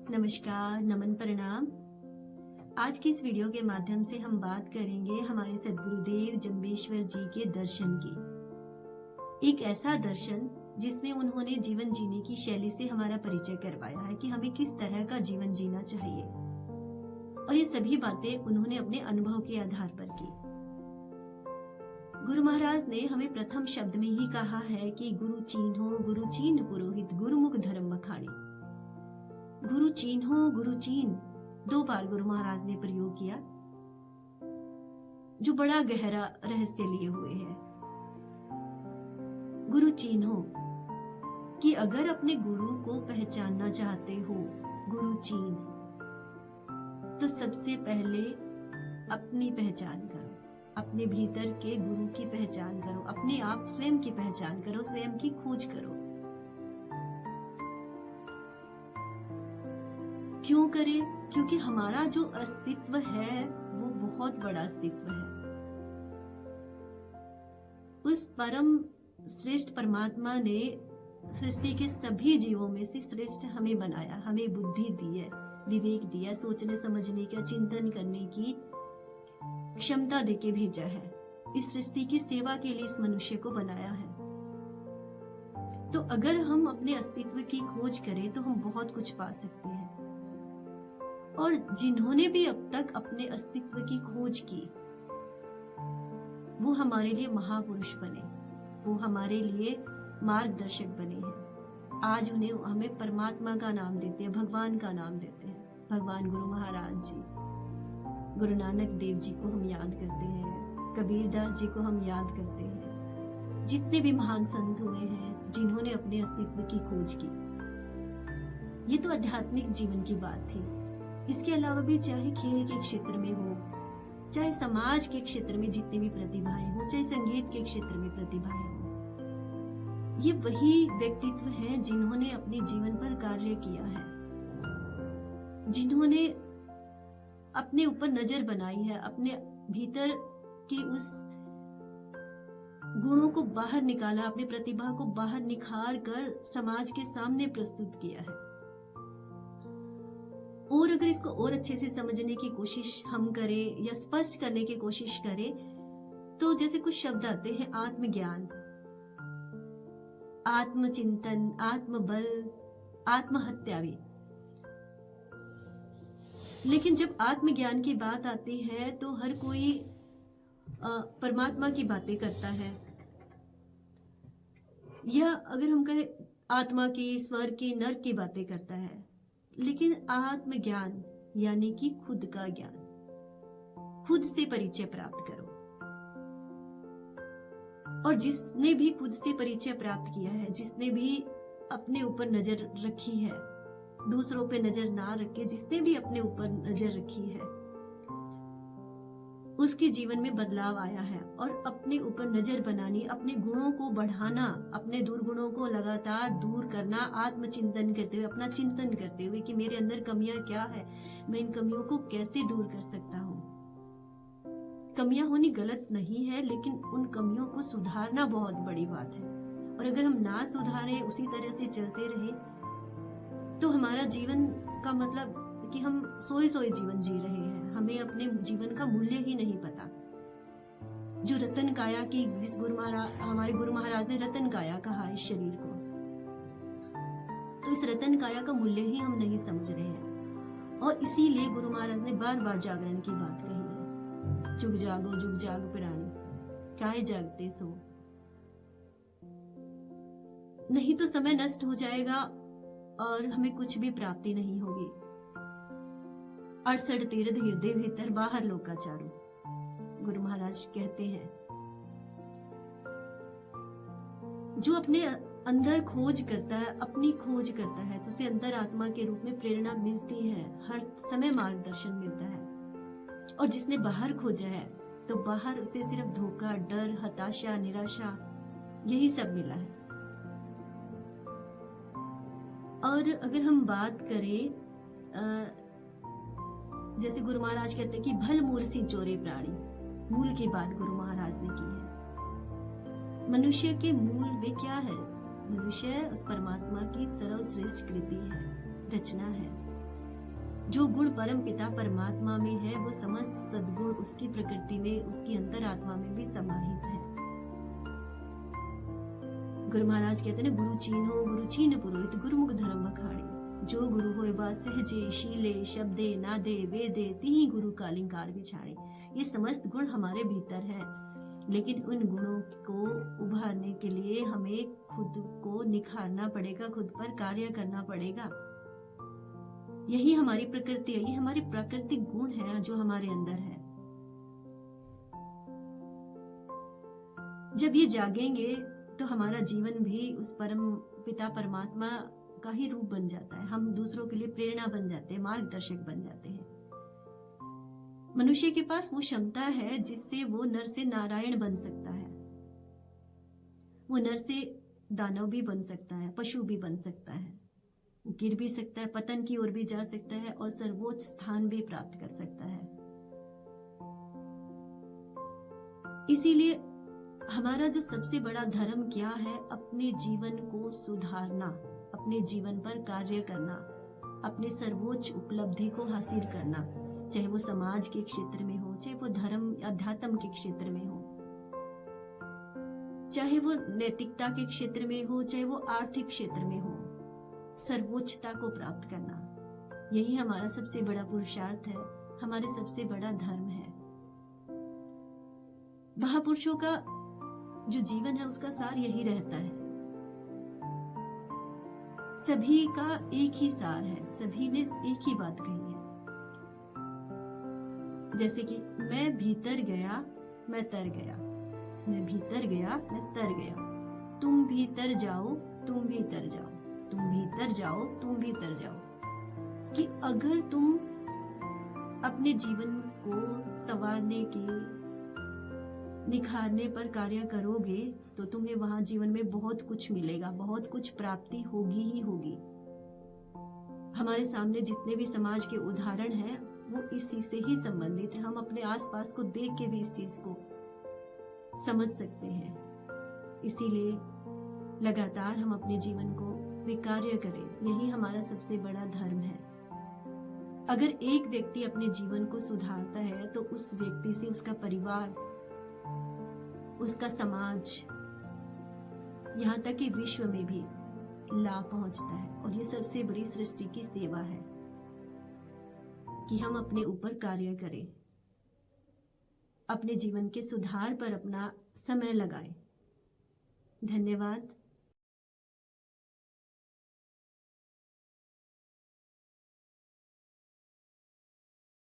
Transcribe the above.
नमस्कार, नमन, प्रणाम। आज की इस वीडियो के माध्यम से हम बात करेंगे हमारे सद्गुरुदेव जंबेश्वर जी के दर्शन की। एक ऐसा दर्शन जिसमें उन्होंने जीवन जीने की शैली से हमारा परिचय करवाया है कि हमें किस तरह का जीवन जीना चाहिए, और ये सभी बातें उन्होंने अपने अनुभव के आधार पर की। गुरु महाराज ने हमें प्रथम शब्द में ही कहा है कि गुरु चीन्हो पुरोहित गुरुमुख धर्म बखानी। गुरु चीन्हो, गुरु चीन, 2 बार गुरु महाराज ने प्रयोग किया, जो बड़ा गहरा रहस्य लिए हुए है। गुरु चिन्हो कि अगर अपने गुरु को पहचानना चाहते हो, गुरु चीन, तो सबसे पहले अपनी पहचान करो, अपने भीतर के गुरु की पहचान करो, अपने आप स्वयं की पहचान करो, स्वयं की खोज करो। क्यों करें? क्योंकि हमारा जो अस्तित्व है वो बहुत बड़ा अस्तित्व है। उस परम श्रेष्ठ परमात्मा ने सृष्टि के सभी जीवों में से श्रेष्ठ हमें बनाया, हमें बुद्धि दी है, विवेक दिया, सोचने समझने का, चिंतन करने की क्षमता देके भेजा है। इस सृष्टि की सेवा के लिए इस मनुष्य को बनाया है। तो अगर हम अपने अस्तित्व की खोज करें तो हम बहुत कुछ पा सकते हैं। और जिन्होंने भी अब तक अपने अस्तित्व की खोज की, वो हमारे लिए महापुरुष बने, वो हमारे लिए मार्गदर्शक बने हैं। आज उन्हें हमें परमात्मा का नाम देते हैं, भगवान का नाम देते हैं। भगवान गुरु महाराज जी, गुरु नानक देव जी को हम याद करते हैं, कबीरदास जी को हम याद करते हैं। जितने भी महान संत हुए हैं जिन्होंने अपने अस्तित्व की खोज की। ये तो आध्यात्मिक जीवन की बात थी। इसके अलावा भी चाहे खेल के क्षेत्र में हो, चाहे समाज के क्षेत्र में जितनी भी प्रतिभाएं हो, चाहे संगीत के क्षेत्र में प्रतिभाएं हो, ये वही व्यक्तित्व हैं जिन्होंने अपने जीवन पर कार्य किया है, जिन्होंने अपने ऊपर नजर बनाई है, अपने भीतर की उस गुणों को बाहर निकाला, अपनी प्रतिभा को बाहर निखार कर समाज के सामने प्रस्तुत किया है। और अगर इसको और अच्छे से समझने की कोशिश हम करें या स्पष्ट करने की कोशिश करें, तो जैसे कुछ शब्द आते हैं, आत्मज्ञान, आत्मचिंतन, आत्मबल, आत्महत्या भी। लेकिन जब आत्मज्ञान की बात आती है तो हर कोई परमात्मा की बातें करता है, या अगर हम कहें आत्मा की, स्वर्ग की, नर्क की बातें करता है। लेकिन आत्मज्ञान यानी कि खुद का ज्ञान, खुद से परिचय प्राप्त करो। और जिसने भी खुद से परिचय प्राप्त किया है, जिसने भी अपने ऊपर नजर रखी है, दूसरों पे नजर ना रखे, जिसने भी अपने ऊपर नजर रखी है, उसके जीवन में बदलाव आया है। और अपने ऊपर नजर बनानी, अपने गुणों को बढ़ाना, अपने दुर्गुणों को लगातार दूर करना, आत्मचिंतन करते हुए, अपना चिंतन करते हुए कि मेरे अंदर कमियां क्या है, मैं इन कमियों को कैसे दूर कर सकता हूँ। कमियां होनी गलत नहीं है, लेकिन उन कमियों को सुधारना बहुत बड़ी बात है। और अगर हम ना सुधारें, उसी तरह से चलते रहे, तो हमारा जीवन का मतलब कि हम सोए जीवन जी रहे हैं। हमें अपने जीवन का मूल्य ही नहीं पता। जो रतन काया की, जिस हमारे गुरु महाराज ने रतन काया कहा इस शरीर को, तो इस रतन काया का मूल्य ही हम नहीं समझ रहे हैं। और इसीलिए गुरु महाराज ने बार बार जागरण की बात कही है, जुग जाग प्राणी, काय जागते सो। नहीं तो समय नष्ट हो जाएगा और हमें कुछ भी प्राप्ति नहीं होगी। 68 तीर्थ हृदय भीतर, बाहर लोकाचारू, गुरु महाराज कहते हैं। जो अपने अंदर खोज करता है, अपनी खोज करता है, तो उसे अंतर आत्मा के रूप में प्रेरणा मिलती है, हर समय मार्गदर्शन मिलता है। और जिसने बाहर खोजा है, तो बाहर उसे सिर्फ धोखा, डर, हताशा, निराशा, यही सब मिला है। और अगर हम बात करें, जैसे गुरु महाराज कहते हैं कि भल मूल सी चोरे प्राणी, मूल की बात गुरु महाराज ने की है। मनुष्य के मूल में क्या है? मनुष्य उस परमात्मा की सर्वश्रेष्ठ कृति है, रचना है। जो गुण परम पिता परमात्मा में है वो समस्त सद्गुण उसकी प्रकृति में, उसकी अंतरात्मा में भी समाहित है। गुरु महाराज कहते हैं, गुरु चीन पुरोहित गुरुमुख धर्म बखाड़े। जो गुरु होए बा सहजे शीले शब्दे नादे वेदे तिहि गुरु कालिंकार बिछाड़े। ये समस्त गुण हमारे भीतर है, लेकिन उन गुणों को उभारने के लिए हमें खुद को निखारना पड़ेगा, खुद पर कार्य करना पड़ेगा। यही हमारी प्रकृति है, ये हमारे प्राकृतिक गुण है जो हमारे अंदर है। जब ये जागेंगे तो हमारा जीवन भी उस परम पिता परमात्मा का ही रूप बन जाता है। हम दूसरों के लिए प्रेरणा बन जाते हैं, मार्गदर्शक बन जाते हैं। मनुष्य के पास वो क्षमता है जिससे वो नर से नारायण बन सकता है, वो नर से दानव भी बन सकता है, पशु भी बन सकता है, गिर भी सकता है, पतन की ओर भी जा सकता है और सर्वोच्च स्थान भी प्राप्त कर सकता है। इसीलिए हमारा जो सबसे बड़ा धर्म क्या है, अपने जीवन को सुधारना, अपने जीवन पर कार्य करना, अपने सर्वोच्च उपलब्धि को हासिल करना, चाहे वो समाज के क्षेत्र में हो, चाहे वो धर्म अध्यात्म के क्षेत्र में हो, चाहे वो नैतिकता के क्षेत्र में हो, चाहे वो आर्थिक क्षेत्र में हो, सर्वोच्चता को प्राप्त करना, यही हमारा सबसे बड़ा पुरुषार्थ है, हमारे सबसे बड़ा धर्म है। महापुरुषों का जो जीवन है उसका सार यही रहता है। सभी का एक ही सार है, सभी ने एक ही बात कही है। जैसे कि मैं भीतर गया मैं तर गया, मैं भीतर गया मैं तर गया, तुम भीतर जाओ तुम भी तर जाओ, तुम भीतर जाओ तुम भी तर जाओ। कि अगर तुम अपने जीवन को संवारने के निखारने पर कार्य करोगे तो तुम्हें वहां जीवन में बहुत कुछ मिलेगा, बहुत कुछ प्राप्ति होगी ही होगी। हमारे सामने जितने भी समाज के उदाहरण हैं वो इसी से ही संबंधित है। हम अपने आसपास को देख के भी इस चीज को समझ सकते हैं। इसीलिए लगातार हम अपने जीवन को विकार्य करें, यही हमारा सबसे बड़ा धर्म है। अगर एक व्यक्ति अपने जीवन को सुधारता है तो उस व्यक्ति से उसका परिवार, उसका समाज, यहाँ तक कि विश्व में भी लाभ पहुंचता है। और ये सबसे बड़ी सृष्टि की सेवा है कि हम अपने ऊपर कार्य करें, अपने जीवन के सुधार पर अपना समय लगाएं। धन्यवाद।